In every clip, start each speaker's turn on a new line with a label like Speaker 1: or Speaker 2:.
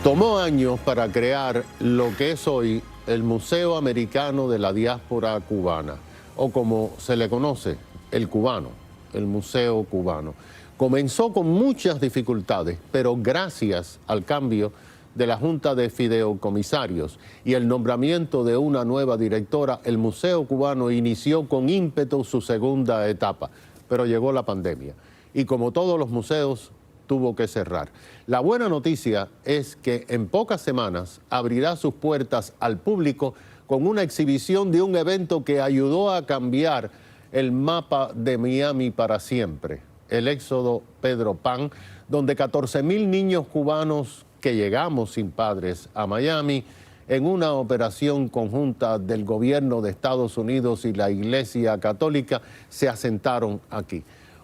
Speaker 1: Tomó años para crear lo que es hoy el Museo Americano de la Diáspora Cubana, o como se le conoce, el cubano, el Museo Cubano. Comenzó con muchas dificultades, pero gracias al cambio de la Junta de Fideicomisarios y el nombramiento de una nueva directora, el Museo Cubano inició con ímpetu su segunda etapa, pero llegó la pandemia y como todos los museos tuvo que cerrar. La buena noticia es que en pocas semanas abrirá sus puertas al público con una exhibición de un evento que ayudó a cambiar el mapa de Miami para siempre, el Éxodo Pedro Pan, donde 14,000 niños cubanos que llegamos sin padres a Miami en una operación conjunta del gobierno de Estados Unidos y la Iglesia Católica se asentaron aquí.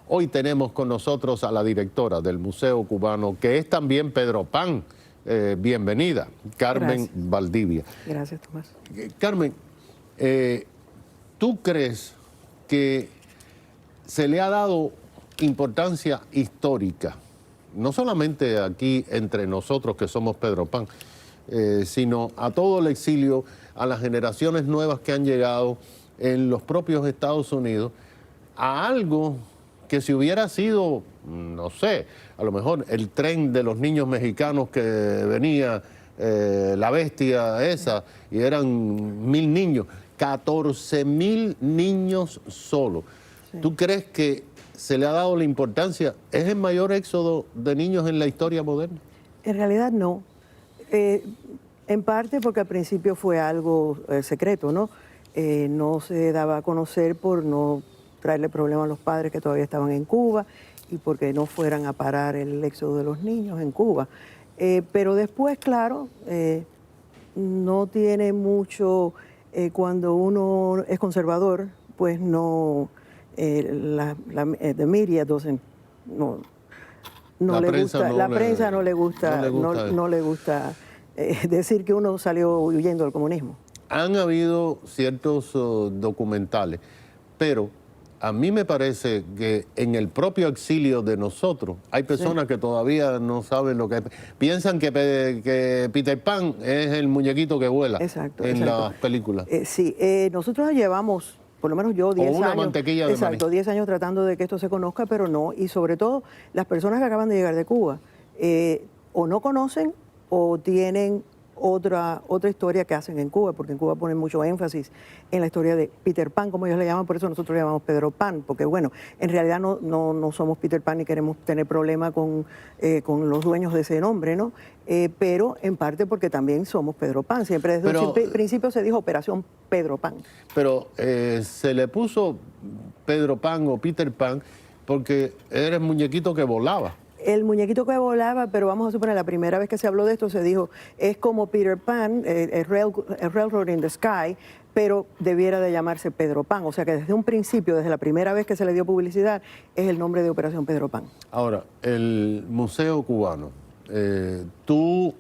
Speaker 1: Hoy tenemos con nosotros a la directora del Museo Cubano, que es también Pedro Pan. Bienvenida, Carmen Valdivia.
Speaker 2: Gracias, Tomás.
Speaker 1: Carmen, ¿tú crees que se le ha dado importancia histórica, no solamente aquí entre nosotros que somos Pedro Pan, sino a todo el exilio, a las generaciones nuevas que han llegado en los propios Estados Unidos, a algo que si hubiera sido, no sé, a lo mejor el tren de los niños mexicanos que venía, la bestia esa, y eran 1,000 niños, 14,000 niños solo? Sí. ¿Tú crees que se le ha dado la importancia? ¿Es el mayor éxodo de niños en la historia moderna?
Speaker 2: En realidad no. En parte porque al principio fue algo secreto, ¿no? No se daba a conocer por no traerle problemas a los padres que todavía estaban en Cuba y porque no fueran a parar el éxodo de los niños en Cuba. Pero después, claro, no tiene mucho, cuando uno es conservador, pues no, the media doesn't, no le gusta, la prensa no le gusta decir que uno salió huyendo del comunismo.
Speaker 1: Han habido ciertos documentales, pero a mí me parece que en el propio exilio de nosotros hay personas que todavía no saben lo que es. Piensan que Peter Pan es el muñequito que vuela en las películas.
Speaker 2: Sí, nosotros llevamos, por lo menos yo, 10 años.
Speaker 1: Mantequilla de maní.
Speaker 2: 10 años tratando de que esto se conozca, pero no. Y sobre todo, las personas que acaban de llegar de Cuba o no conocen o tienen otra historia que hacen en Cuba, porque en Cuba ponen mucho énfasis en la historia de Peter Pan, como ellos le llaman, por eso nosotros le llamamos Pedro Pan, porque bueno, en realidad no somos Peter Pan ni queremos tener problema con los dueños de ese nombre, ¿no? Pero en parte porque también somos Pedro Pan, siempre desde el principio se dijo Operación Pedro Pan.
Speaker 1: Pero se le puso Pedro Pan o Peter Pan porque era el muñequito que volaba.
Speaker 2: El muñequito que volaba, pero vamos a suponer, la primera vez que se habló de esto se dijo, es como Peter Pan, el Railroad in the Sky, pero debiera de llamarse Pedro Pan. O sea que desde un principio, desde la primera vez que se le dio publicidad, es el nombre de Operación Pedro Pan.
Speaker 1: Ahora, el Museo Cubano, tú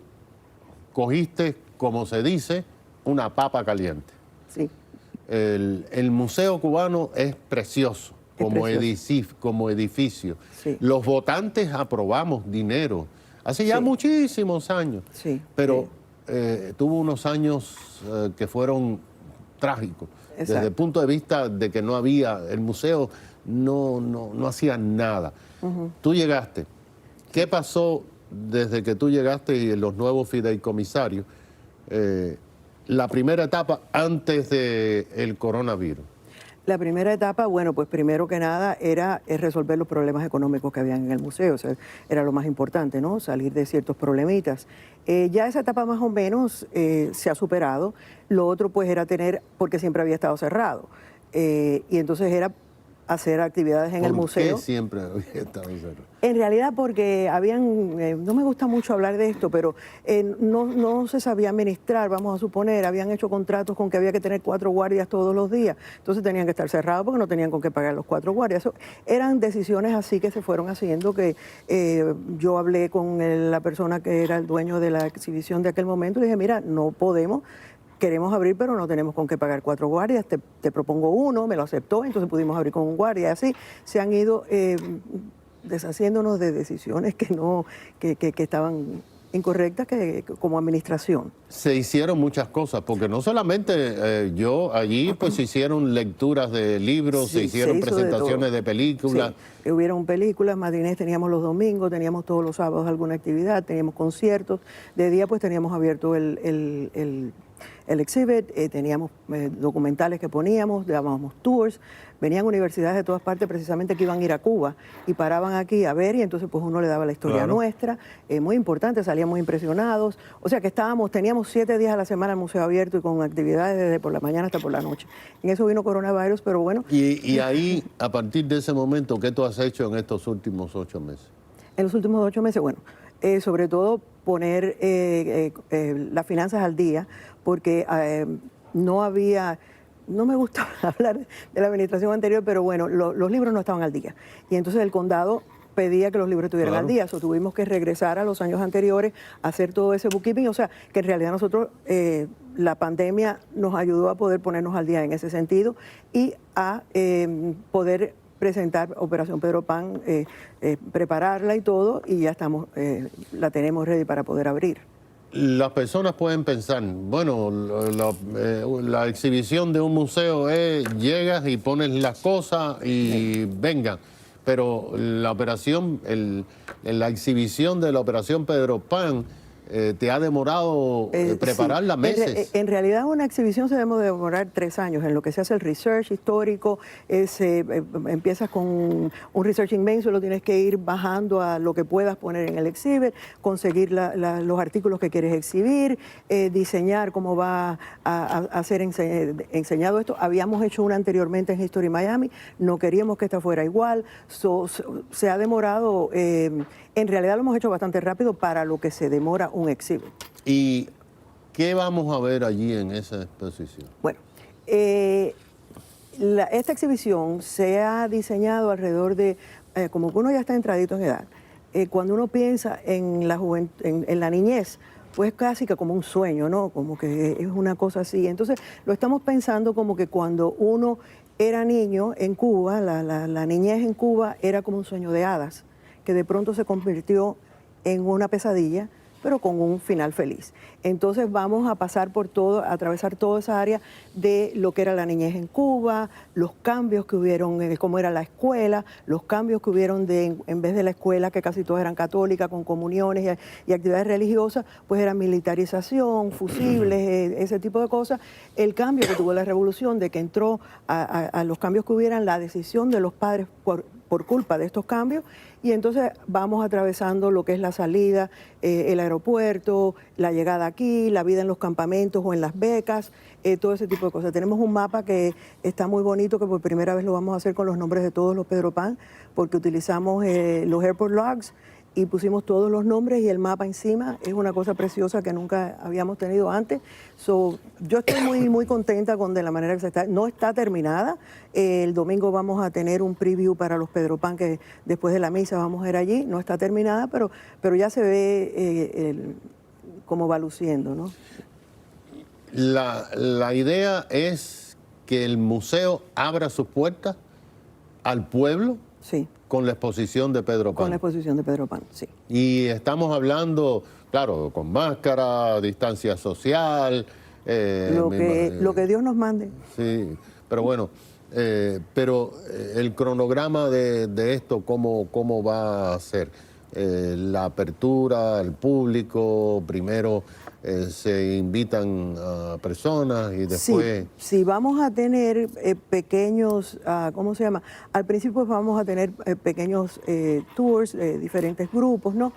Speaker 1: cogiste, como se dice, una papa caliente.
Speaker 2: Sí.
Speaker 1: El Museo Cubano es precioso. Como edificio.
Speaker 2: Sí.
Speaker 1: Los votantes aprobamos dinero hace ya muchísimos años, pero tuvo unos años que fueron trágicos.
Speaker 2: Exacto.
Speaker 1: Desde el punto de vista de que no había, el museo no hacía nada. Tú llegaste. ¿Qué pasó desde que tú llegaste y los nuevos fideicomisarios? La primera etapa antes del coronavirus.
Speaker 2: La primera etapa, bueno, pues primero que nada era resolver los problemas económicos que habían en el museo, o sea, era lo más importante, ¿no? Salir de ciertos problemitas. Ya esa etapa más o menos se ha superado. Lo otro pues era porque siempre había estado cerrado. Y entonces era hacer actividades en el museo.
Speaker 1: ¿Por qué siempre había estado cerrado?
Speaker 2: En realidad porque no me gusta mucho hablar de esto, pero no se sabía administrar, vamos a suponer, habían hecho contratos con que había que tener 4 guardias todos los días, entonces tenían que estar cerrados porque no tenían con qué pagar los 4 guardias. Eran decisiones así que se fueron haciendo, que yo hablé con la persona que era el dueño de la exhibición de aquel momento y le dije, mira, no podemos, queremos abrir, pero no tenemos con qué pagar 4 guardias, te propongo uno, me lo aceptó, entonces pudimos abrir con un guardia, así se han ido deshaciéndonos de decisiones que estaban incorrectas que como administración.
Speaker 1: Se hicieron muchas cosas, porque no solamente allí pues se hicieron lecturas de libros,
Speaker 2: Sí,
Speaker 1: se hicieron presentaciones de películas.
Speaker 2: Sí, hubieron películas, matinés teníamos los domingos, teníamos todos los sábados alguna actividad, teníamos conciertos. De día pues teníamos abierto el exhibit, teníamos documentales que poníamos, dábamos tours, venían universidades de todas partes precisamente que iban a ir a Cuba y paraban aquí a ver y entonces pues uno le daba la historia nuestra, muy importante, salíamos impresionados, o sea que teníamos 7 días a la semana el museo abierto y con actividades desde por la mañana hasta por la noche. En eso vino coronavirus, pero bueno.
Speaker 1: Y ahí, a partir de ese momento, ¿qué tú has hecho en estos últimos 8 meses?
Speaker 2: En los últimos 8 meses, bueno, sobre todo poner las finanzas al día, porque no me gusta hablar de la administración anterior, pero bueno, los libros no estaban al día. Y entonces el condado pedía que los libros estuvieran al día, so tuvimos que regresar a los años anteriores a hacer todo ese bookkeeping, o sea, que en realidad nosotros, la pandemia nos ayudó a poder ponernos al día en ese sentido y a poder presentar Operación Pedro Pan, prepararla y todo, y ya la tenemos ready para poder abrir.
Speaker 1: Las personas pueden pensar, bueno, la exhibición de un museo es llegas y pones las cosas y vengan, pero la exhibición de la Operación Pedro Pan te ha demorado prepararla meses.
Speaker 2: En realidad una exhibición se debe demorar 3 años en lo que se hace el research histórico. Empiezas con un research inmenso, lo tienes que ir bajando a lo que puedas poner en el exhibit, conseguir los artículos que quieres exhibir, diseñar cómo va a ser enseñado esto. Habíamos hecho una anteriormente en History Miami, no queríamos que esta fuera igual, se ha demorado. En realidad lo hemos hecho bastante rápido para lo que se demora un exhibit.
Speaker 1: ¿Y qué vamos a ver allí en esa exposición?
Speaker 2: Bueno, esta exhibición se ha diseñado alrededor de, como que uno ya está entradito en edad, cuando uno piensa en la niñez, pues casi que como un sueño, ¿no? Como que es una cosa así. Entonces lo estamos pensando como que cuando uno era niño en Cuba, la niñez en Cuba era como un sueño de hadas, que de pronto se convirtió en una pesadilla, pero con un final feliz. Entonces vamos a pasar por todo, a atravesar toda esa área de lo que era la niñez en Cuba, los cambios que hubieron, cómo era la escuela, los cambios que hubieron en vez de la escuela, que casi todas eran católicas, con comuniones y actividades religiosas, pues era militarización, fusibles, ese tipo de cosas. El cambio que tuvo la revolución, de que entró a los cambios que hubieran, la decisión de los padres por culpa de estos cambios, y entonces vamos atravesando lo que es la salida, el aeropuerto, la llegada aquí, la vida en los campamentos o en las becas, todo ese tipo de cosas. Tenemos un mapa que está muy bonito, que por primera vez lo vamos a hacer con los nombres de todos los Pedro Pan, porque utilizamos los airport logs y pusimos todos los nombres y el mapa encima. Es una cosa preciosa que nunca habíamos tenido antes. Yo estoy muy contenta con de la manera que se está. No está terminada. El domingo vamos a tener un preview para los Pedro Pan, que después de la misa vamos a ir allí. No está terminada, pero ya se ve cómo va luciendo, ¿no?
Speaker 1: La idea es que el museo abra sus puertas al pueblo.
Speaker 2: Sí.
Speaker 1: Con la exposición de Pedro Pan.
Speaker 2: Con la exposición de Pedro Pan, sí.
Speaker 1: Y estamos hablando, claro, con máscara, distancia social.
Speaker 2: Lo que Dios nos mande.
Speaker 1: Sí, pero bueno, el cronograma de esto, ¿cómo va a ser? La apertura al público, primero se invitan a personas y después...
Speaker 2: Sí, vamos a tener pequeños, ¿cómo se llama? Al principio vamos a tener pequeños tours, diferentes grupos, ¿no?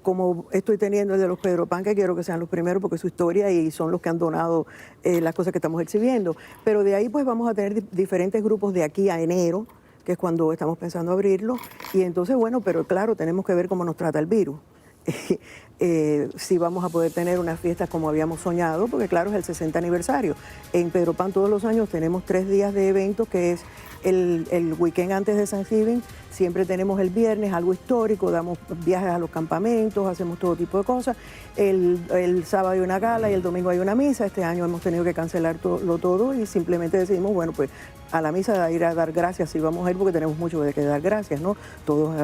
Speaker 2: Como estoy teniendo el de los Pedro Pan, que quiero que sean los primeros porque es su historia y son los que han donado las cosas que estamos exhibiendo. Pero de ahí pues vamos a tener diferentes grupos de aquí a enero, que es cuando estamos pensando abrirlo. Y entonces, bueno, pero claro, tenemos que ver cómo nos trata el virus. Si vamos a poder tener unas fiestas como habíamos soñado, porque claro, es el 60 aniversario. En Pedro Pan todos los años tenemos 3 días de eventos, que es el weekend antes de Thanksgiving. Siempre tenemos el viernes algo histórico, damos viajes a los campamentos, hacemos todo tipo de cosas. El sábado hay una gala y el domingo hay una misa. Este año hemos tenido que cancelar todo y simplemente decidimos, bueno, pues a la misa de ir a dar gracias, sí vamos a ir porque tenemos mucho de que dar gracias, ¿no? Todos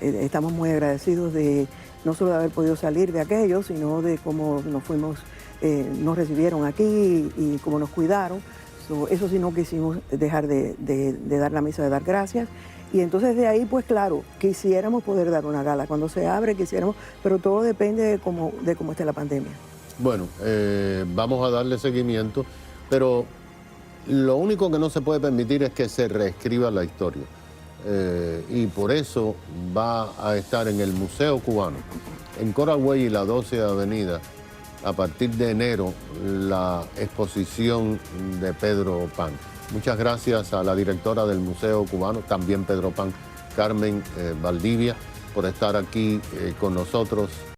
Speaker 2: estamos muy agradecidos de no solo de haber podido salir de aquello, sino de cómo nos recibieron aquí y cómo nos cuidaron. Eso sí no quisimos dejar de dar la misa, de dar gracias. Y entonces de ahí, pues claro, quisiéramos poder dar una gala. Cuando se abre, quisiéramos, pero todo depende de cómo esté la pandemia.
Speaker 1: Bueno, vamos a darle seguimiento, pero lo único que no se puede permitir es que se reescriba la historia. Y por eso va a estar en el Museo Cubano, en Coral Way y la 12 Avenida, a partir de enero, la exposición de Pedro Pan. Muchas gracias a la directora del Museo Cubano, también Pedro Pan, Carmen Valdivia, por estar aquí con nosotros.